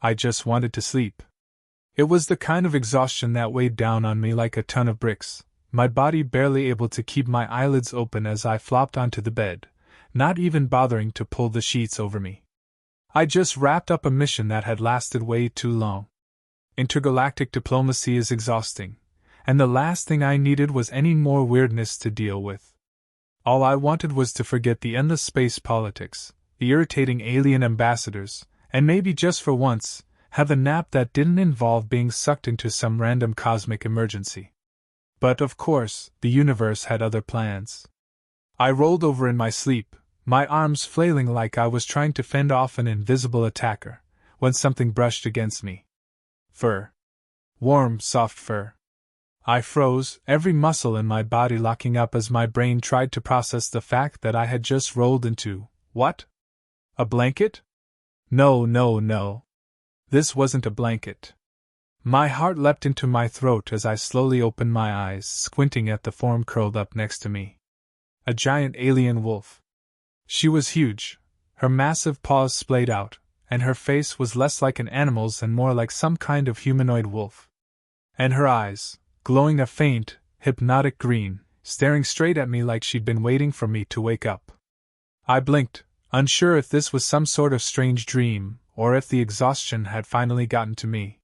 I just wanted to sleep. It was the kind of exhaustion that weighed down on me like a ton of bricks, my body barely able to keep my eyelids open as I flopped onto the bed, not even bothering to pull the sheets over me. I just wrapped up a mission that had lasted way too long. Intergalactic diplomacy is exhausting, and the last thing I needed was any more weirdness to deal with. All I wanted was to forget the endless space politics, the irritating alien ambassadors, and maybe just for once, have a nap that didn't involve being sucked into some random cosmic emergency. But of course, the universe had other plans. I rolled over in my sleep, my arms flailing like I was trying to fend off an invisible attacker, when something brushed against me. Fur. Warm, soft fur. I froze, every muscle in my body locking up as my brain tried to process the fact that I had just rolled into, what? A blanket? No. This wasn't a blanket. My heart leapt into my throat as I slowly opened my eyes, squinting at the form curled up next to me. A giant alien wolf. She was huge, her massive paws splayed out, and her face was less like an animal's and more like some kind of humanoid wolf. And her eyes, glowing a faint, hypnotic green, staring straight at me like she'd been waiting for me to wake up. I blinked, unsure if this was some sort of strange dream, or if the exhaustion had finally gotten to me.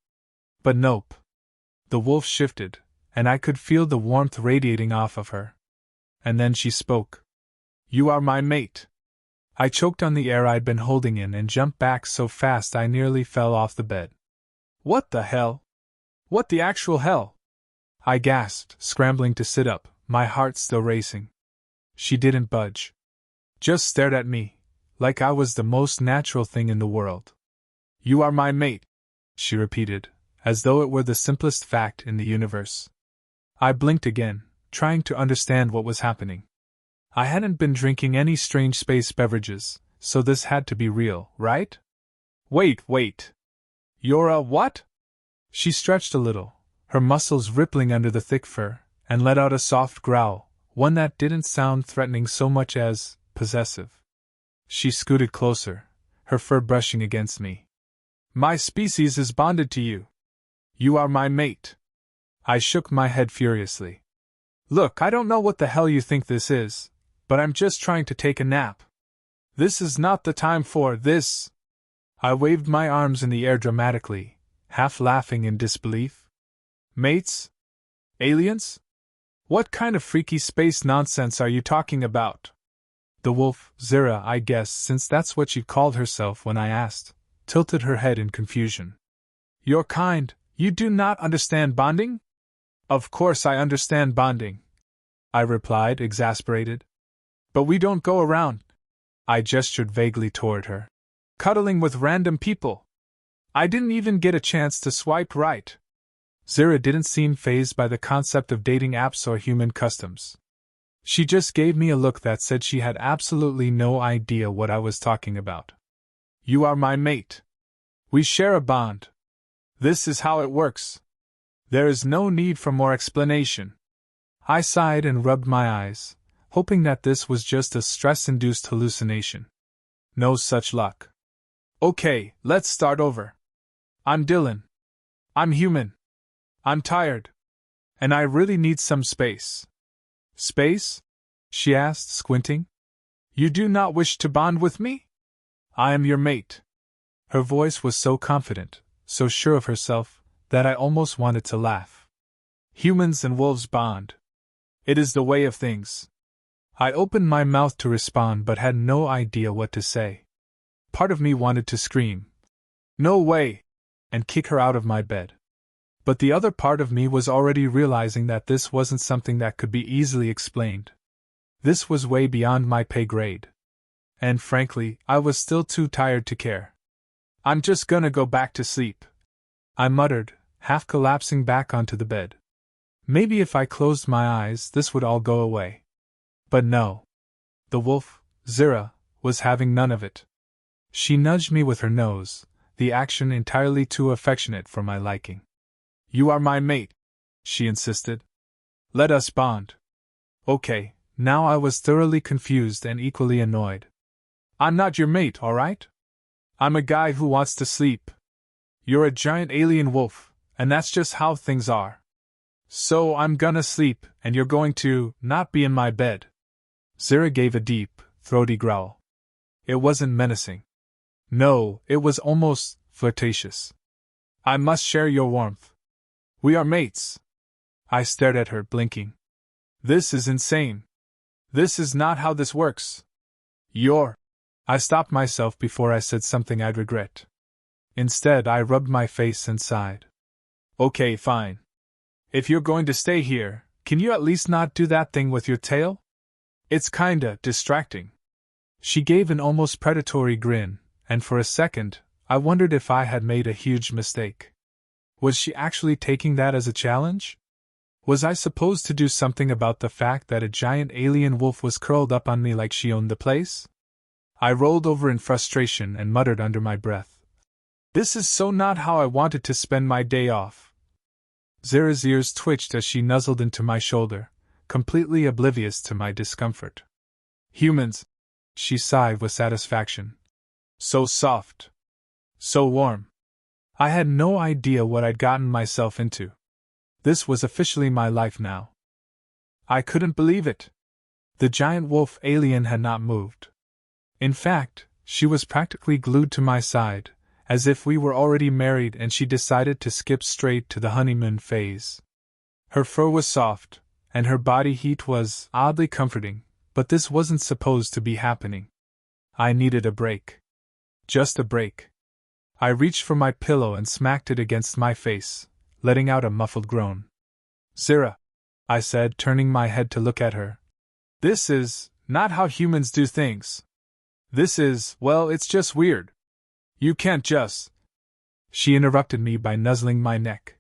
But nope. The wolf shifted, and I could feel the warmth radiating off of her. And then she spoke. "You are my mate." I choked on the air I'd been holding in and jumped back so fast I nearly fell off the bed. "What the hell? What the actual hell?" I gasped, scrambling to sit up, my heart still racing. She didn't budge. Just stared at me, like I was the most natural thing in the world. "You are my mate," she repeated, as though it were the simplest fact in the universe. I blinked again, trying to understand what was happening. I hadn't been drinking any strange space beverages, so this had to be real, right? Wait. You're a what? She stretched a little, her muscles rippling under the thick fur, and let out a soft growl, one that didn't sound threatening so much as possessive. She scooted closer, her fur brushing against me. "My species is bonded to you. You are my mate." I shook my head furiously. "Look, I don't know what the hell you think this is, but I'm just trying to take a nap. This is not the time for this." I waved my arms in the air dramatically, half laughing in disbelief. "Mates? Aliens? What kind of freaky space nonsense are you talking about?" The wolf, Zira, I guess, since that's what she called herself when I asked, tilted her head in confusion. "Your kind, you do not understand bonding?" "Of course I understand bonding," I replied, exasperated. "But we don't go around," I gestured vaguely toward her, "cuddling with random people. I didn't even get a chance to swipe right." Zira didn't seem fazed by the concept of dating apps or human customs. She just gave me a look that said she had absolutely no idea what I was talking about. "You are my mate. We share a bond. This is how it works. There is no need for more explanation." I sighed and rubbed my eyes, hoping that this was just a stress-induced hallucination. No such luck. "Okay, let's start over. I'm Dylan. I'm human. I'm tired. And I really need some space." "Space?" she asked, squinting. "You do not wish to bond with me? I am your mate." Her voice was so confident, so sure of herself, that I almost wanted to laugh. "Humans and wolves bond. It is the way of things." I opened my mouth to respond but had no idea what to say. Part of me wanted to scream, "No way!" and kick her out of my bed. But the other part of me was already realizing that this wasn't something that could be easily explained. This was way beyond my pay grade. And frankly, I was still too tired to care. "I'm just gonna go back to sleep," I muttered, half collapsing back onto the bed. Maybe if I closed my eyes this would all go away. But no. The wolf, Zira, was having none of it. She nudged me with her nose, the action entirely too affectionate for my liking. "You are my mate," she insisted. "Let us bond." Okay, now I was thoroughly confused and equally annoyed. "I'm not your mate, alright? I'm a guy who wants to sleep." You're a giant alien wolf, and that's just how things are. So I'm gonna sleep, and you're going to not be in my bed. Zira gave a deep, throaty growl. It wasn't menacing. No, it was almost flirtatious. I must share your warmth. We are mates. I stared at her, blinking. This is insane. This is not how this works. I stopped myself before I said something I'd regret. Instead, I rubbed my face and sighed. Okay, fine. If you're going to stay here, can you at least not do that thing with your tail? It's kinda distracting. She gave an almost predatory grin, and for a second, I wondered if I had made a huge mistake. Was she actually taking that as a challenge? Was I supposed to do something about the fact that a giant alien wolf was curled up on me like she owned the place? I rolled over in frustration and muttered under my breath. This is so not how I wanted to spend my day off. Zira's ears twitched as she nuzzled into my shoulder, completely oblivious to my discomfort. Humans, she sighed with satisfaction. So soft. So warm. I had no idea what I'd gotten myself into. This was officially my life now. I couldn't believe it. The giant wolf alien had not moved. In fact, she was practically glued to my side, as if we were already married and she decided to skip straight to the honeymoon phase. Her fur was soft, and her body heat was oddly comforting, but this wasn't supposed to be happening. I needed a break. Just a break. I reached for my pillow and smacked it against my face, letting out a muffled groan. Zira, I said, turning my head to look at her. This is not how humans do things. This is, well, it's just weird. You can't just. She interrupted me by nuzzling my neck.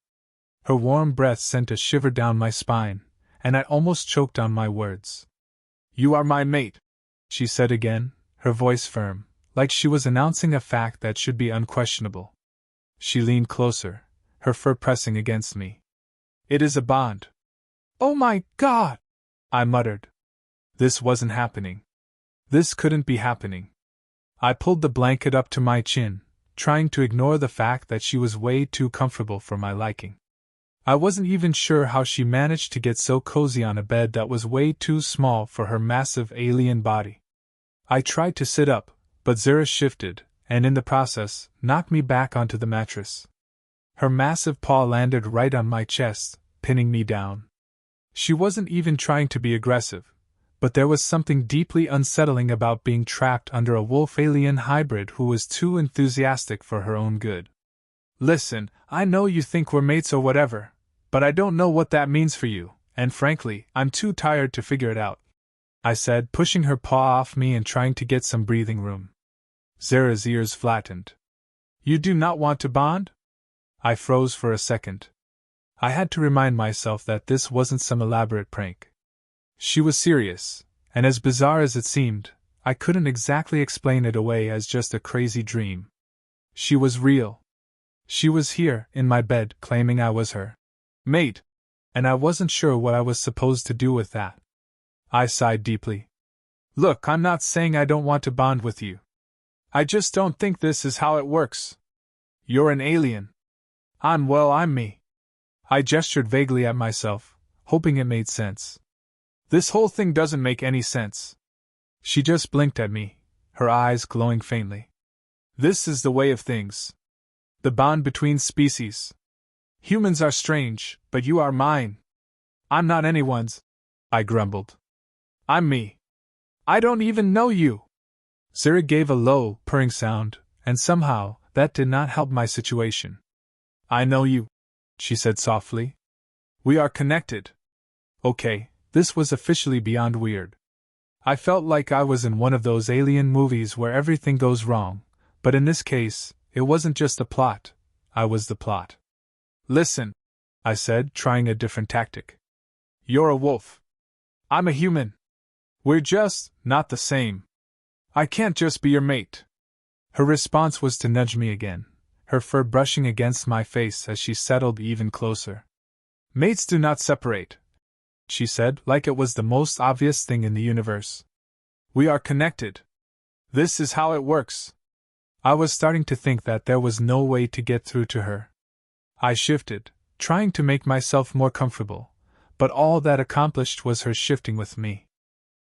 Her warm breath sent a shiver down my spine, and I almost choked on my words. You are my mate, she said again, her voice firm, like she was announcing a fact that should be unquestionable. She leaned closer, her fur pressing against me. It is a bond. Oh my God! I muttered. This wasn't happening. This couldn't be happening. I pulled the blanket up to my chin, trying to ignore the fact that she was way too comfortable for my liking. I wasn't even sure how she managed to get so cozy on a bed that was way too small for her massive alien body. I tried to sit up, but Zira shifted, and in the process, knocked me back onto the mattress. Her massive paw landed right on my chest, pinning me down. She wasn't even trying to be aggressive, but there was something deeply unsettling about being trapped under a wolf-alien hybrid who was too enthusiastic for her own good. Listen, I know you think we're mates or whatever, but I don't know what that means for you, and frankly, I'm too tired to figure it out, I said, pushing her paw off me and trying to get some breathing room. Zira's ears flattened. You do not want to bond? I froze for a second. I had to remind myself that this wasn't some elaborate prank. She was serious, and as bizarre as it seemed, I couldn't exactly explain it away as just a crazy dream. She was real. She was here, in my bed, claiming I was her mate, and I wasn't sure what I was supposed to do with that. I sighed deeply. Look, I'm not saying I don't want to bond with you. I just don't think this is how it works. You're an alien. I'm me. I gestured vaguely at myself, hoping it made sense. This whole thing doesn't make any sense. She just blinked at me, her eyes glowing faintly. This is the way of things. The bond between species. Humans are strange, but you are mine. I'm not anyone's, I grumbled. I'm me. I don't even know you. Zira gave a low, purring sound, and somehow, that did not help my situation. I know you, she said softly. We are connected. Okay, this was officially beyond weird. I felt like I was in one of those alien movies where everything goes wrong, but in this case, it wasn't just a plot, I was the plot. Listen, I said, trying a different tactic. You're a wolf. I'm a human. We're just not the same. I can't just be your mate. Her response was to nudge me again, her fur brushing against my face as she settled even closer. Mates do not separate, she said, like it was the most obvious thing in the universe. We are connected. This is how it works. I was starting to think that there was no way to get through to her. I shifted, trying to make myself more comfortable, but all that accomplished was her shifting with me.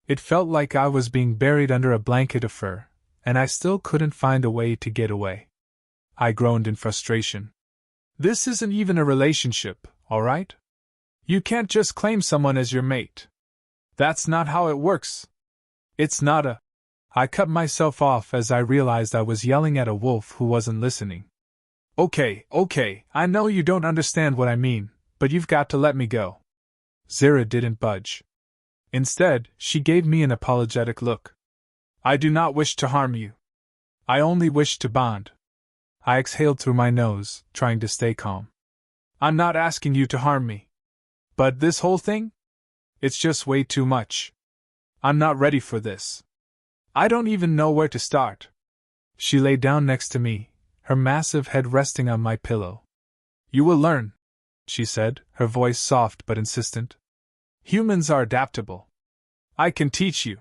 It felt like I was being buried under a blanket of fur, and I still couldn't find a way to get away. I groaned in frustration. This isn't even a relationship, all right? You can't just claim someone as your mate. That's not how it works. It's not a... I cut myself off as I realized I was yelling at a wolf who wasn't listening. Okay, I know you don't understand what I mean, but you've got to let me go. Zira didn't budge. Instead, she gave me an apologetic look. I do not wish to harm you. I only wish to bond. I exhaled through my nose, trying to stay calm. I'm not asking you to harm me. But this whole thing? It's just way too much. I'm not ready for this. I don't even know where to start. She lay down next to me, her massive head resting on my pillow. You will learn, she said, her voice soft but insistent. Humans are adaptable. I can teach you.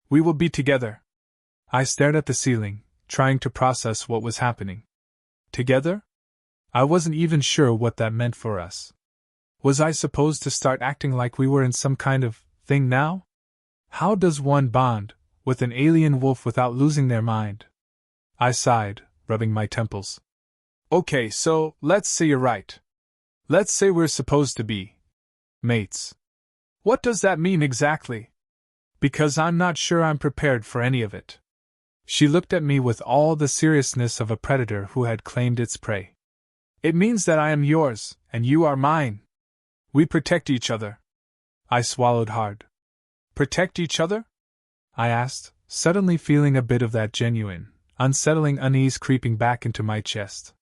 We will be together. I stared at the ceiling, trying to process what was happening. Together? I wasn't even sure what that meant for us. Was I supposed to start acting like we were in some kind of thing now? How does one bond with an alien wolf without losing their mind? I sighed, rubbing my temples. Okay, so let's say you're right. Let's say we're supposed to be mates. What does that mean exactly? Because I'm not sure I'm prepared for any of it. She looked at me with all the seriousness of a predator who had claimed its prey. It means that I am yours, and you are mine. We protect each other. I swallowed hard. Protect each other? I asked, suddenly feeling a bit of that genuine, unsettling unease creeping back into my chest.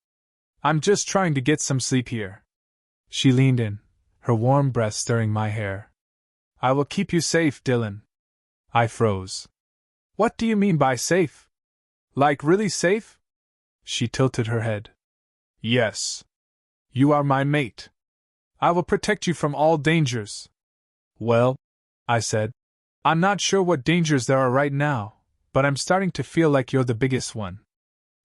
I'm just trying to get some sleep here. She leaned in, her warm breath stirring my hair. I will keep you safe, Dylan. I froze. What do you mean by safe? Like really safe? She tilted her head. Yes. You are my mate. I will protect you from all dangers. Well, I said, I'm not sure what dangers there are right now, but I'm starting to feel like you're the biggest one.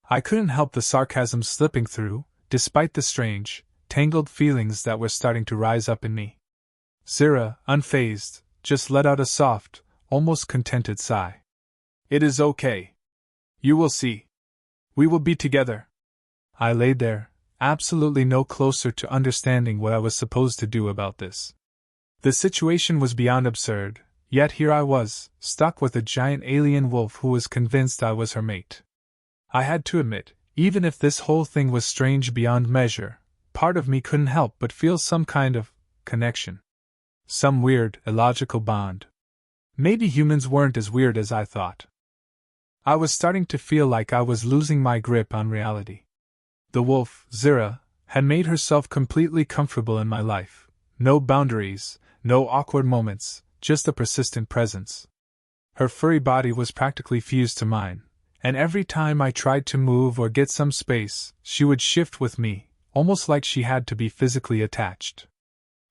I couldn't help the sarcasm slipping through, despite the strange, tangled feelings that were starting to rise up in me. Zira, unfazed, just let out a soft, almost contented sigh. It is okay. You will see. We will be together. I lay there, absolutely no closer to understanding what I was supposed to do about this. The situation was beyond absurd, yet here I was, stuck with a giant alien wolf who was convinced I was her mate. I had to admit, even if this whole thing was strange beyond measure, part of me couldn't help but feel some kind of connection. Some weird, illogical bond. Maybe humans weren't as weird as I thought. I was starting to feel like I was losing my grip on reality. The wolf, Zira, had made herself completely comfortable in my life. No boundaries, no awkward moments, just a persistent presence. Her furry body was practically fused to mine, and every time I tried to move or get some space, she would shift with me, almost like she had to be physically attached.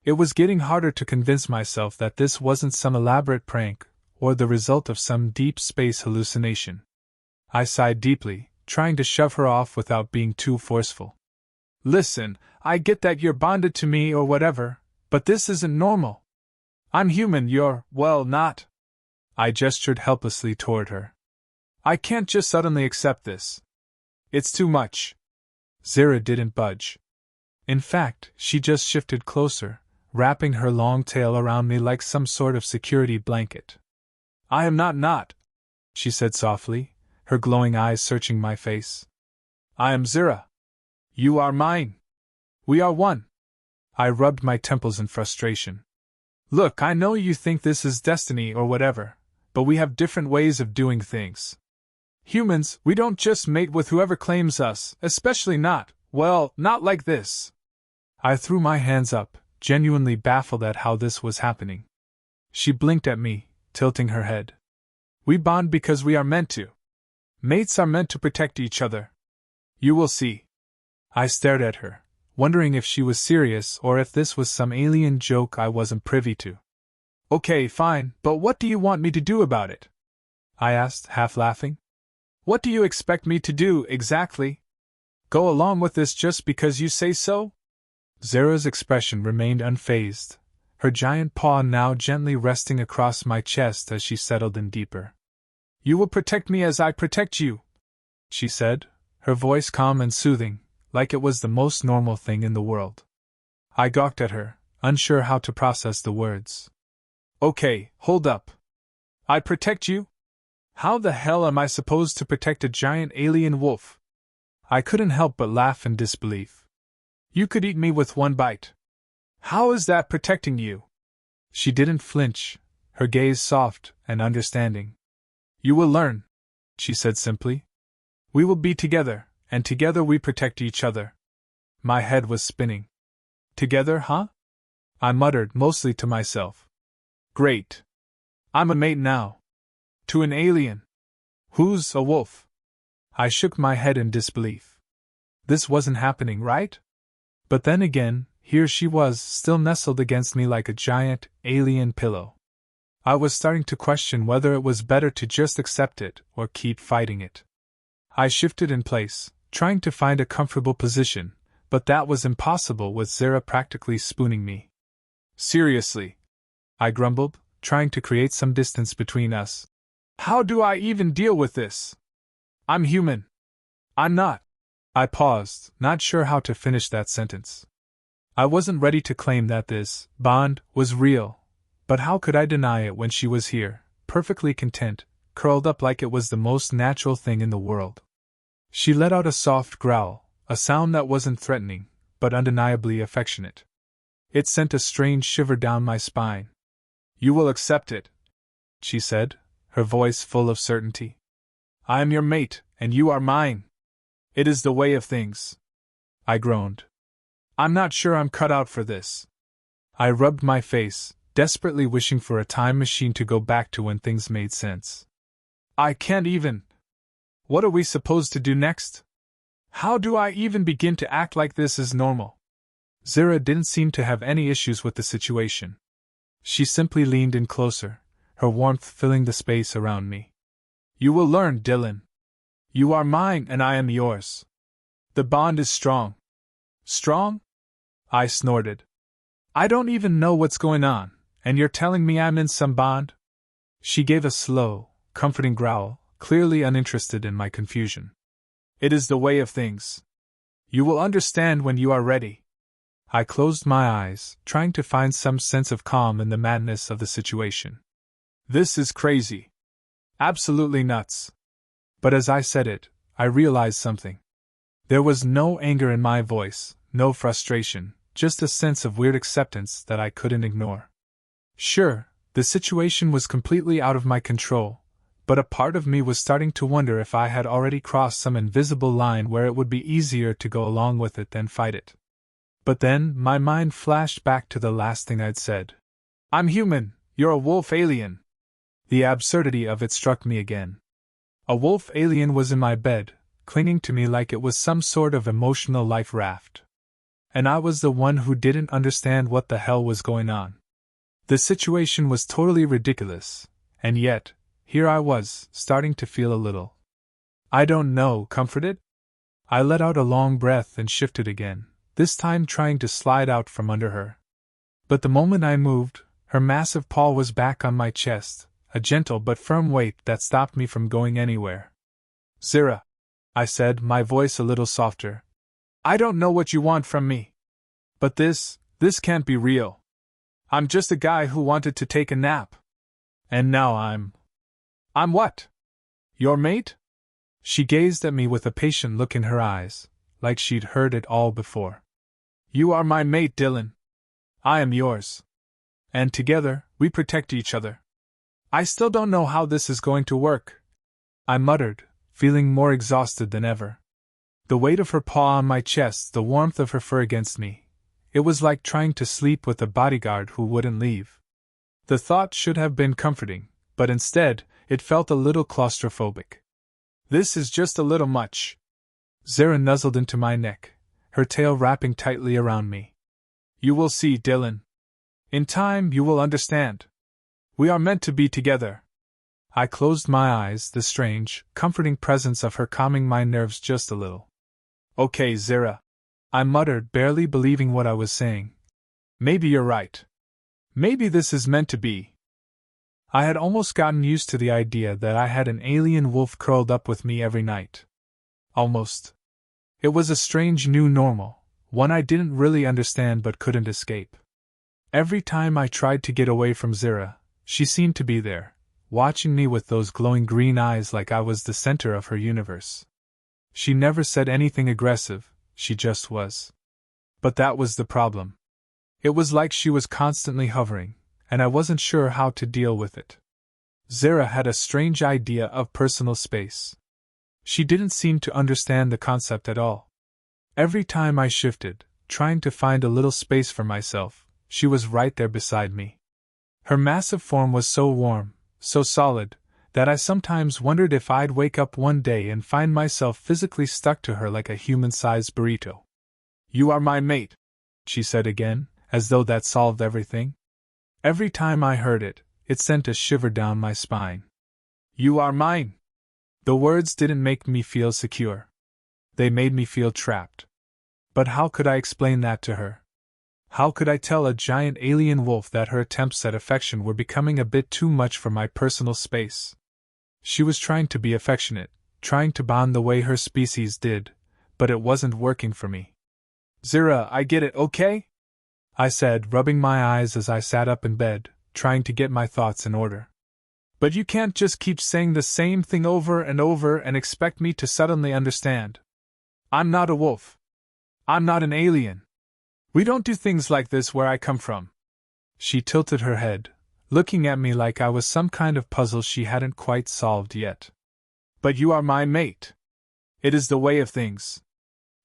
It was getting harder to convince myself that this wasn't some elaborate prank, or the result of some deep space hallucination. I sighed deeply, trying to shove her off without being too forceful. Listen, I get that you're bonded to me or whatever, but this isn't normal. I'm human, you're, well, not. I gestured helplessly toward her. I can't just suddenly accept this. It's too much. Zira didn't budge. In fact, she just shifted closer, wrapping her long tail around me like some sort of security blanket. I am not, she said softly, her glowing eyes searching my face. I am Zira. You are mine. We are one. I rubbed my temples in frustration. Look, I know you think this is destiny or whatever, but we have different ways of doing things. Humans, we don't just mate with whoever claims us, especially not, well, not like this. I threw my hands up, genuinely baffled at how this was happening. She blinked at me, tilting her head. We bond because we are meant to. Mates are meant to protect each other. You will see. I stared at her, wondering if she was serious or if this was some alien joke I wasn't privy to. Okay, fine, but what do you want me to do about it? I asked, half laughing. What do you expect me to do, exactly? Go along with this just because you say so? Zera's expression remained unfazed, her giant paw now gently resting across my chest as she settled in deeper. You will protect me as I protect you, she said, her voice calm and soothing, like it was the most normal thing in the world. I gawked at her, unsure how to process the words. Okay, hold up. I protect you? How the hell am I supposed to protect a giant alien wolf? I couldn't help but laugh in disbelief. You could eat me with one bite. How is that protecting you? She didn't flinch, her gaze soft and understanding. You will learn, she said simply. We will be together, and together we protect each other. My head was spinning. Together, huh? I muttered, mostly to myself. Great. I'm a mate now. To an alien. Who's a wolf? I shook my head in disbelief. This wasn't happening, right? But then again, here she was, still nestled against me like a giant, alien pillow. I was starting to question whether it was better to just accept it or keep fighting it. I shifted in place, trying to find a comfortable position, but that was impossible with Zera practically spooning me. Seriously, I grumbled, trying to create some distance between us. How do I even deal with this? I'm human. I'm not. I paused, not sure how to finish that sentence. I wasn't ready to claim that this bond was real, but how could I deny it when she was here, perfectly content, curled up like it was the most natural thing in the world? She let out a soft growl, a sound that wasn't threatening, but undeniably affectionate. It sent a strange shiver down my spine. You will accept it, she said, her voice full of certainty. I am your mate, and you are mine. It is the way of things. I groaned. I'm not sure I'm cut out for this. I rubbed my face, desperately wishing for a time machine to go back to when things made sense. I can't even. What are we supposed to do next? How do I even begin to act like this is normal? Zera didn't seem to have any issues with the situation. She simply leaned in closer, her warmth filling the space around me. You will learn, Dylan. You are mine and I am yours. The bond is strong. Strong? I snorted. I don't even know what's going on, and you're telling me I'm in some bond? She gave a slow, comforting growl, clearly uninterested in my confusion. It is the way of things. You will understand when you are ready. I closed my eyes, trying to find some sense of calm in the madness of the situation. This is crazy. Absolutely nuts. But as I said it, I realized something. There was no anger in my voice, no frustration, just a sense of weird acceptance that I couldn't ignore. Sure, the situation was completely out of my control, but a part of me was starting to wonder if I had already crossed some invisible line where it would be easier to go along with it than fight it. But then my mind flashed back to the last thing I'd said. I'm human, you're a wolf alien. The absurdity of it struck me again. A wolf alien was in my bed, clinging to me like it was some sort of emotional life raft. And I was the one who didn't understand what the hell was going on. The situation was totally ridiculous, and yet, here I was, starting to feel a little. I don't know, comforted? I let out a long breath and shifted again, this time trying to slide out from under her. But the moment I moved, her massive paw was back on my chest, a gentle but firm weight that stopped me from going anywhere. Zera, I said, my voice a little softer. I don't know what you want from me. But this can't be real. I'm just a guy who wanted to take a nap. And now I'm what? Your mate? She gazed at me with a patient look in her eyes, like she'd heard it all before. You are my mate, Dylan. I am yours. And together, we protect each other. I still don't know how this is going to work, I muttered, feeling more exhausted than ever. The weight of her paw on my chest, the warmth of her fur against me. It was like trying to sleep with a bodyguard who wouldn't leave. The thought should have been comforting, but instead, it felt a little claustrophobic. This is just a little much. Zera nuzzled into my neck, her tail wrapping tightly around me. You will see, Dylan. In time, you will understand. We are meant to be together. I closed my eyes, the strange, comforting presence of her calming my nerves just a little. Okay, Zira, I muttered, barely believing what I was saying. Maybe you're right. Maybe this is meant to be. I had almost gotten used to the idea that I had an alien wolf curled up with me every night. Almost. It was a strange new normal, one I didn't really understand but couldn't escape. Every time I tried to get away from Zira, she seemed to be there, watching me with those glowing green eyes like I was the center of her universe. She never said anything aggressive, she just was. But that was the problem. It was like she was constantly hovering, and I wasn't sure how to deal with it. Zira had a strange idea of personal space. She didn't seem to understand the concept at all. Every time I shifted, trying to find a little space for myself, she was right there beside me. Her massive form was so warm, so solid, that I sometimes wondered if I'd wake up one day and find myself physically stuck to her like a human-sized burrito. "You are my mate," she said again, as though that solved everything. Every time I heard it, it sent a shiver down my spine. "You are mine." The words didn't make me feel secure. They made me feel trapped. But how could I explain that to her? How could I tell a giant alien wolf that her attempts at affection were becoming a bit too much for my personal space? She was trying to be affectionate, trying to bond the way her species did, but it wasn't working for me. "Zira, I get it, okay?" I said, rubbing my eyes as I sat up in bed, trying to get my thoughts in order. "But you can't just keep saying the same thing over and expect me to suddenly understand. I'm not a wolf. I'm not an alien. We don't do things like this where I come from." She tilted her head, looking at me like I was some kind of puzzle she hadn't quite solved yet. "But you are my mate. It is the way of things."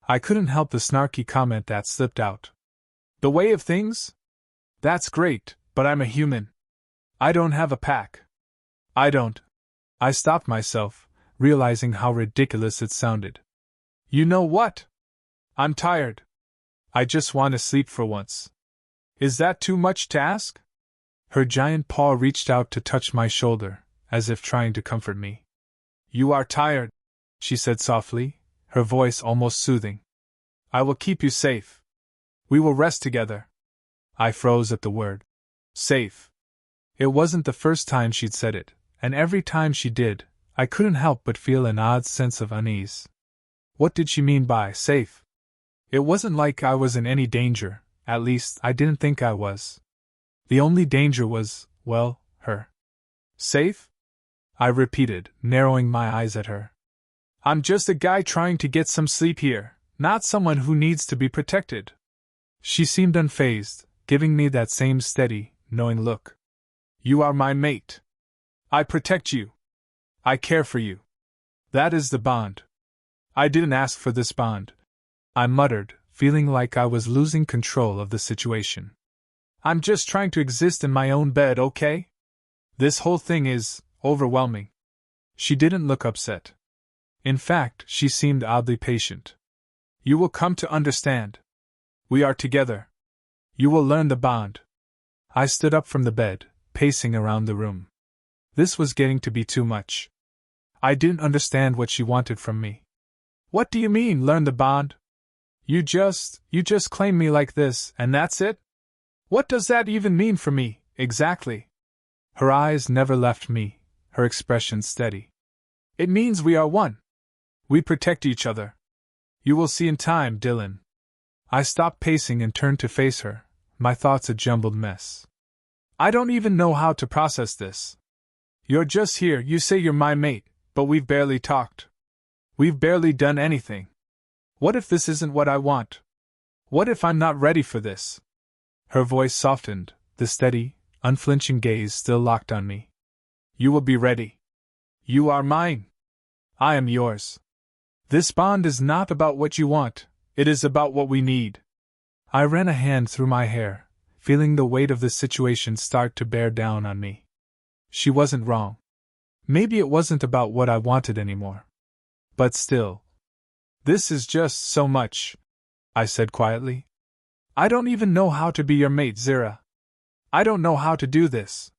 I couldn't help the snarky comment that slipped out. "The way of things? That's great, but I'm a human. I don't have a pack. I don't." I stopped myself, realizing how ridiculous it sounded. "You know what? I'm tired. I just want to sleep for once." "Is that too much to ask?" Her giant paw reached out to touch my shoulder, as if trying to comfort me. "You are tired," she said softly, her voice almost soothing. "I will keep you safe. We will rest together." I froze at the word. Safe. It wasn't the first time she'd said it, and every time she did, I couldn't help but feel an odd sense of unease. What did she mean by safe? It wasn't like I was in any danger, at least I didn't think I was. The only danger was, well, her. "Safe?" I repeated, narrowing my eyes at her. "I'm just a guy trying to get some sleep here, not someone who needs to be protected." She seemed unfazed, giving me that same steady, knowing look. "You are my mate. I protect you. I care for you. That is the bond. I didn't ask for this bond," I muttered, feeling like I was losing control of the situation. "I'm just trying to exist in my own bed, okay? This whole thing is overwhelming." She didn't look upset. In fact, she seemed oddly patient. "You will come to understand. We are together. You will learn the bond." I stood up from the bed, pacing around the room. This was getting to be too much. I didn't understand what she wanted from me. "What do you mean, learn the bond? You just claim me like this, and that's it? What does that even mean for me, exactly?" Her eyes never left me, her expression steady. "It means we are one. We protect each other. You will see in time, Dylan." I stopped pacing and turned to face her, my thoughts a jumbled mess. "I don't even know how to process this. You're just here, you say you're my mate, but we've barely talked. We've barely done anything. What if this isn't what I want? What if I'm not ready for this?" Her voice softened, the steady, unflinching gaze still locked on me. "You will be ready. You are mine. I am yours. This bond is not about what you want, it is about what we need." I ran a hand through my hair, feeling the weight of the situation start to bear down on me. She wasn't wrong. Maybe it wasn't about what I wanted anymore. But still. "This is just so much," I said quietly. "I don't even know how to be your mate, Zira. I don't know how to do this."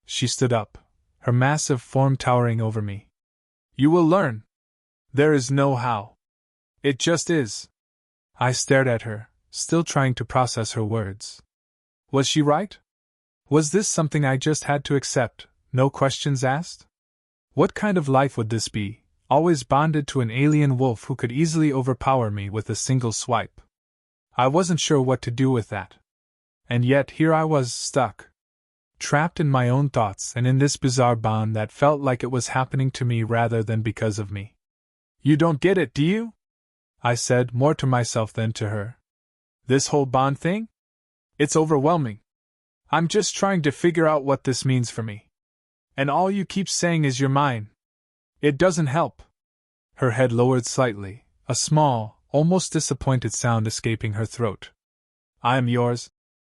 She stood up, her massive form towering over me. You will learn. There is no how. It just is. I stared at her, still trying to process her words. Was she right? Was this something I just had to accept, no questions asked? What kind of life would this be, always bonded to an alien wolf who could easily overpower me with a single swipe? I wasn't sure what to do with that. And yet here I was, stuck. Trapped in my own thoughts and in this bizarre bond that felt like it was happening to me rather than because of me. You don't get it, do you? I said, more to myself than to her. This whole bond thing? It's overwhelming. I'm just trying to figure out what this means for me. And all you keep saying is you're mine. It doesn't help. Her head lowered slightly, a small, almost disappointed sound escaping her throat. I am yours,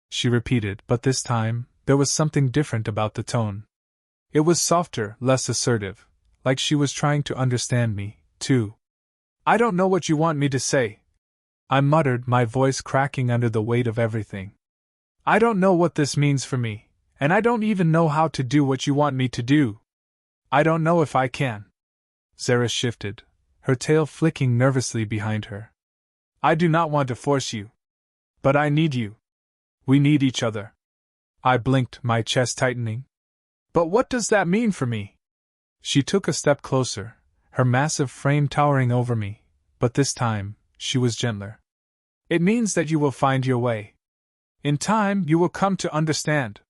she repeated, but this time, there was something different about the tone. It was softer, less assertive, like she was trying to understand me, too. I don't know what you want me to say, I muttered, my voice cracking under the weight of everything. I don't know what this means for me, and I don't even know how to do what you want me to do. I don't know if I can. Zara shifted, her tail flicking nervously behind her. I do not want to force you. But I need you. We need each other. I blinked, my chest tightening. But what does that mean for me? She took a step closer, her massive frame towering over me, but this time, she was gentler. It means that you will find your way. In time, you will come to understand.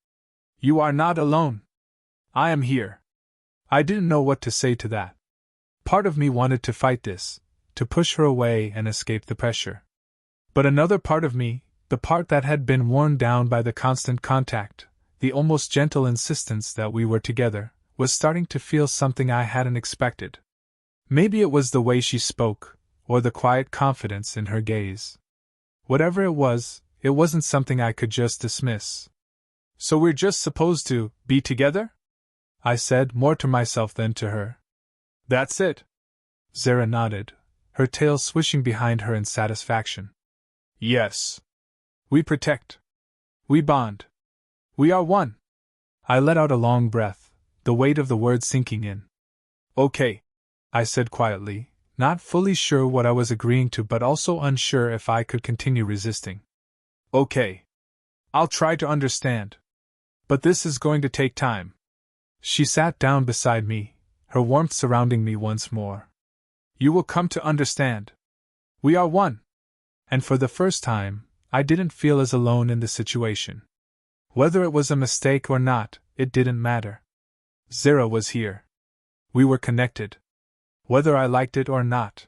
You are not alone. I am here. I didn't know what to say to that. Part of me wanted to fight this, to push her away and escape the pressure. But another part of me, the part that had been worn down by the constant contact, the almost gentle insistence that we were together, was starting to feel something I hadn't expected. Maybe it was the way she spoke, or the quiet confidence in her gaze. Whatever it wasn't something I could just dismiss. So we're just supposed to be together? I said, more to myself than to her. That's it. Zara nodded, her tail swishing behind her in satisfaction. Yes. We protect. We bond. We are one. I let out a long breath, the weight of the words sinking in. Okay, I said quietly, not fully sure what I was agreeing to but also unsure if I could continue resisting. Okay. I'll try to understand. But this is going to take time. She sat down beside me, her warmth surrounding me once more. You will come to understand. We are one. And for the first time, I didn't feel as alone in the situation. Whether it was a mistake or not, it didn't matter. Zara was here. We were connected. Whether I liked it or not.